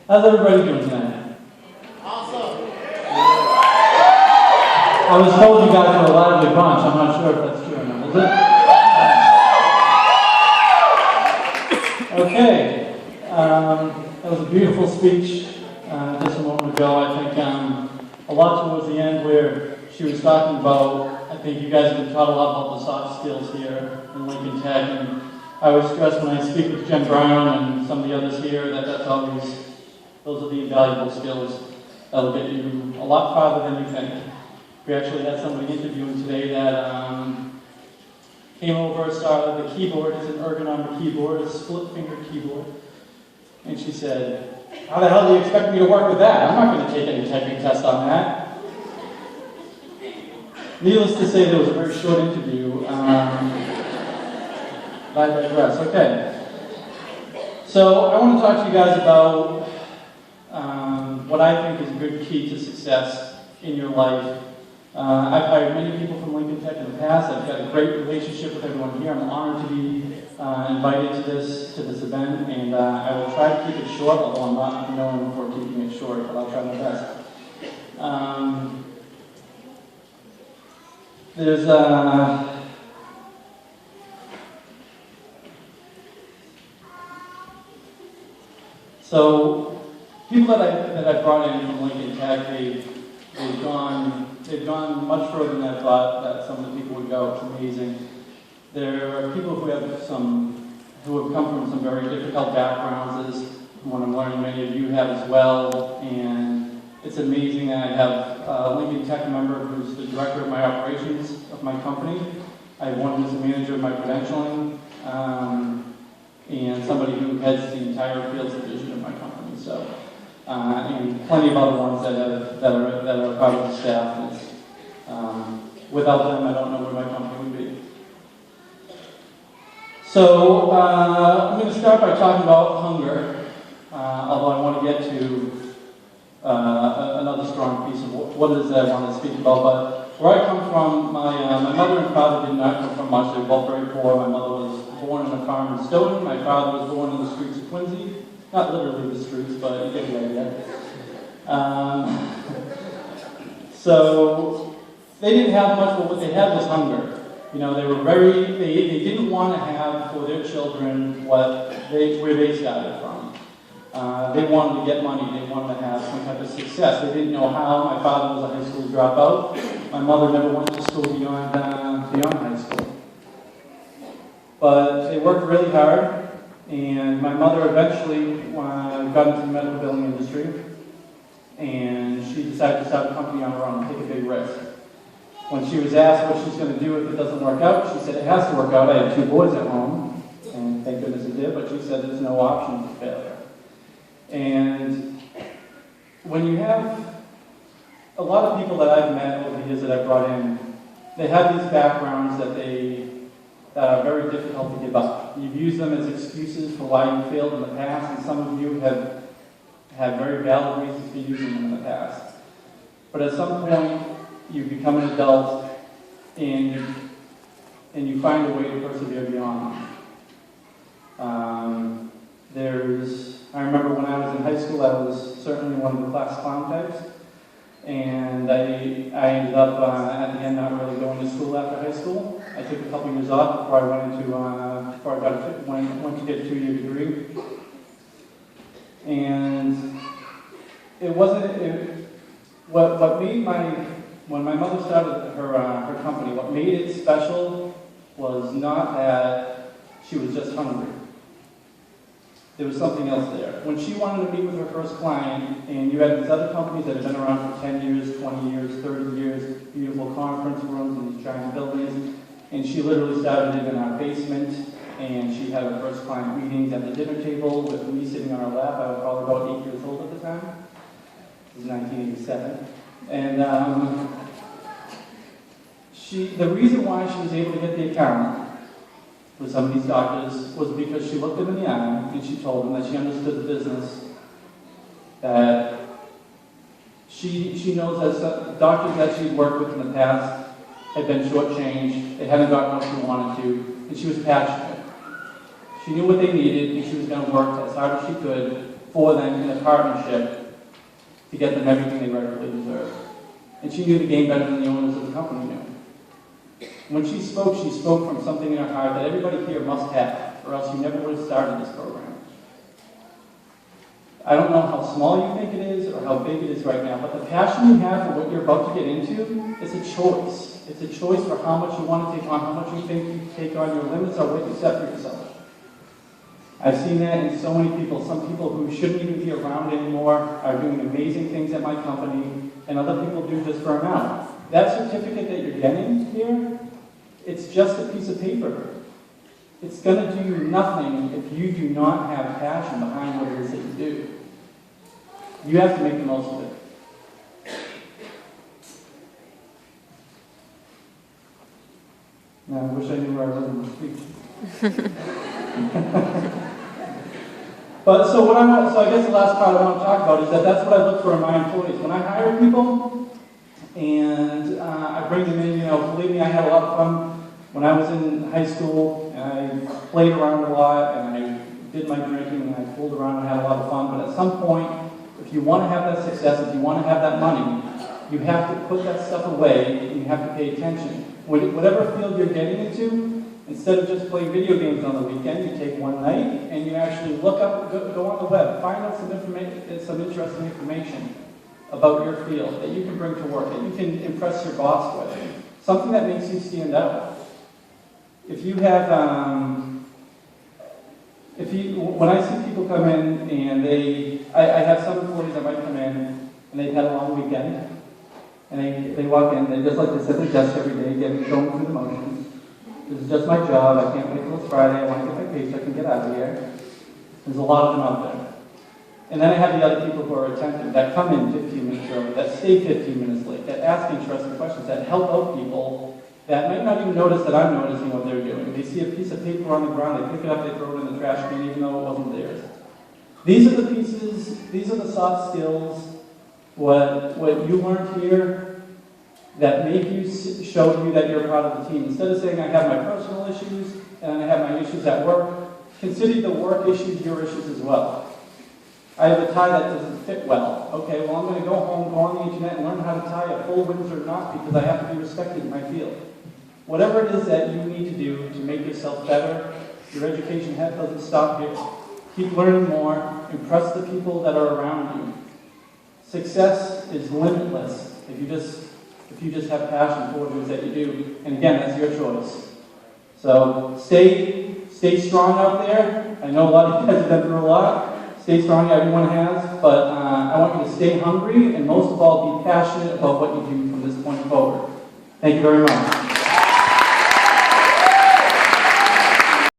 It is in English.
How's everybody doing tonight? Awesome. I was told you guys were a lively bunch. I'm not sure if that's true or not. Is it? Okay. That was a beautiful speech just a moment ago. I think a lot towards the end where she was talking about, I think you guys have been taught a lot about the soft skills here in Lincoln Tech, and I always stress when I speak with Jen Brown and some of the others here that those are the invaluable skills that'll get you a lot farther than you think. We actually had somebody interviewing today that came over, started the keyboard. It's an ergonomic keyboard, a split-finger keyboard. And she said, "How the hell do you expect me to work with that? I'm not going to take any typing test on that." Needless to say, there was a very short interview. I digress. Okay. So I want to talk to you guys about what I think is a good key to success in your life. I've hired many people from Lincoln Tech in the past. I've got a great relationship with everyone here. I'm honored to be invited to this event, and I will try to keep it short, although I'm not known for keeping it short, but I'll try my best. So people that I brought in from Lincoln Tech, they've gone much further than I thought that some of the people would go. It's amazing. There are people who have come from some very difficult backgrounds, as what I'm learning many of you have as well. And it's amazing that I have a Lincoln Tech member who's the director of my operations of my company. I have one who's the manager of my credentialing, and somebody who heads the entire fields division of my company. So, and plenty of other ones that are part of the staff. Without them, I don't know where my company would be. So, I'm going to start by talking about hunger, although I want to get to another strong piece of what it is that I want to speak about. But where I come from, my mother and father did not come from much. They were both very poor. My mother was born in a farm in Stoughton. My father was born in the streets of Quincy. Not literally the streets, but you get the idea. So they didn't have much, but what they had was hunger. You know, they didn't want to have for their children where they started from. They wanted to get money. They wanted to have some type of success. They didn't know how. My father was a high school dropout. My mother never went to school beyond high school. But they worked really hard. And my mother eventually got into the medical billing industry, and she decided to start a company on her own, take a big risk. When she was asked what she's going to do if it doesn't work out, she said, "It has to work out. I have 2 boys at home," and thank goodness it did, but she said there's no option for failure. And when you have a lot of people that I've met over the years that I've brought in, they have these backgrounds that are very difficult to give up. You've used them as excuses for why you failed in the past, and some of you have had very valid reasons for using them in the past. But at some point, you become an adult, and you find a way to persevere beyond them. I remember when I was in high school, I was certainly one of the class clown types. And I ended up at the end not really going to school after high school. I took a couple years off before I went to get a 2-year degree. And it wasn't what made when my mother started her company. What made it special was not that she was just hungry. There was something else there. When she wanted to meet with her first client, and you had these other companies that had been around for 10 years, 20 years, 30 years, beautiful conference rooms and these giant buildings, and she literally started it in our basement, and she had her first client meetings at the dinner table with me sitting on her lap. I was probably about 8 years old at the time. It was 1987. And the reason why she was able to get the account with some of these doctors was because she looked them in the eye and she told them that she understood the business, that she knows that some doctors that she'd worked with in the past had been shortchanged, they hadn't gotten what she wanted to, and she was passionate. She knew what they needed, and she was going to work as hard as she could for them in a partnership to get them everything they rightfully deserve. And she knew the game better than the owners of the company knew. When she spoke from something in her heart that everybody here must have, or else you never would have started this program. I don't know how small you think it is or how big it is right now, but the passion you have for what you're about to get into is a choice. It's a choice for how much you want to take on, how much you think you take on, your limits are what you set for yourself. I've seen that in so many people. Some people who shouldn't even be around anymore are doing amazing things at my company, and other people do just burn out. That certificate that you're getting here, it's just a piece of paper. It's going to do you nothing if you do not have passion behind what it is that you do. You have to make the most of it. Now, I wish I knew where I was in the speech. So I guess the last part I want to talk about is that's what I look for in my employees. When I hire people and I bring them in, believe me, I had a lot of fun when I was in high school, and I played around a lot, and I did my drinking, and I fooled around and had a lot of fun. But at some point, if you want to have that success, if you want to have that money, you have to put that stuff away, and you have to pay attention. Whatever field you're getting into, instead of just playing video games on the weekend, you take one night and you actually look up, go on the web, find out some interesting information about your field that you can bring to work, that you can impress your boss with, something that makes you stand out. If you have, when I see people come in and I have some employees that might come in and they've had a long weekend, and they walk in, they just like to sit at their desk every day, going through the motions. This is just my job, I can't wait till it's Friday, I want to get my paycheck and get out of here. There's a lot of them out there. And then I have the other people who are attentive, that come in 15 minutes early, that stay 15 minutes late, that ask interesting questions, that help out people that might not even notice that I'm noticing what they're doing. They see a piece of paper on the ground, they pick it up, they throw it in the trash can even though it wasn't theirs. These are the pieces, these are the soft skills, what you learned here that make you show you that you're a part of the team. Instead of saying I have my personal issues and I have my issues at work, consider the work issues your issues as well. I have a tie that doesn't fit well. Okay, well I'm going to go home, go on the internet and learn how to tie a full Windsor knot because I have to be respected in my field. Whatever it is that you need to do to make yourself better, your education head doesn't stop here. Keep learning more, impress the people that are around you. Success is limitless if you just have passion for what it is that you do. And again, that's your choice. So stay strong out there. I know a lot of you guys have been through a lot. Stay strong, everyone has. But I want you to stay hungry and most of all, be passionate about what you do from this point forward. Thank you very much.